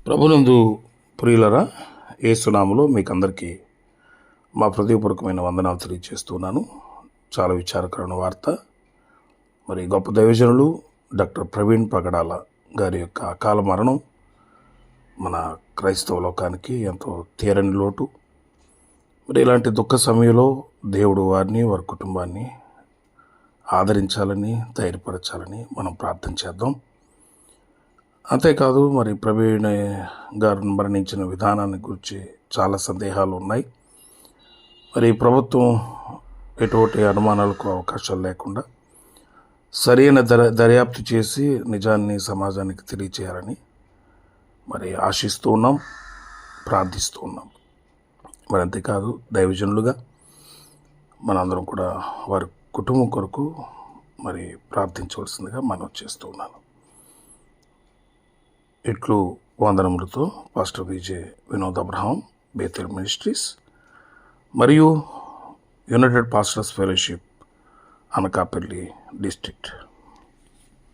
ప్రభునందు ప్రియులరా, యేసునామములో మీకు అందరికీ మా హృదయపూర్వకమైన వందనాలు తెలియజేస్తున్నాను. చాలా విచారకరమైన వార్త. మరి గొప్ప దైవజనులు డాక్టర్ ప్రవీణ్ పగడాల గారి యొక్క అకాల మరణం మన క్రైస్తవ లోకానికి ఎంతో తీరని లోటు. మరి ఇలాంటి దుఃఖ సమయంలో దేవుడు వారిని, వారి కుటుంబాన్ని ఆదరించాలని, ధైర్యపరచాలని మనం ప్రార్థన చేద్దాం. అంతేకాదు, మరి ప్రవీణ్ గారు మరణించిన విధానాన్ని గురించి చాలా సందేహాలు ఉన్నాయి. మరి ప్రభుత్వం ఎటువంటి అనుమానాలకు అవకాశాలు లేకుండా సరైన దర్యాప్తు చేసి నిజాన్ని సమాజానికి తెలియచేయాలని మరి ఆశిస్తూ ఉన్నాం, ప్రార్థిస్తూ ఉన్నాం. మరి అంతేకాదు, దైవజనులుగా మనందరం కూడా వారి కుటుంబం కొరకు మరి ప్రార్థించవలసిందిగా మనం చేస్తూ ఉన్నాను. ఇట్లు వందనములతో pastor Vijay Vinod Abraham, Bethel ministries మరియు united pastors fellowship, Anakapalli district.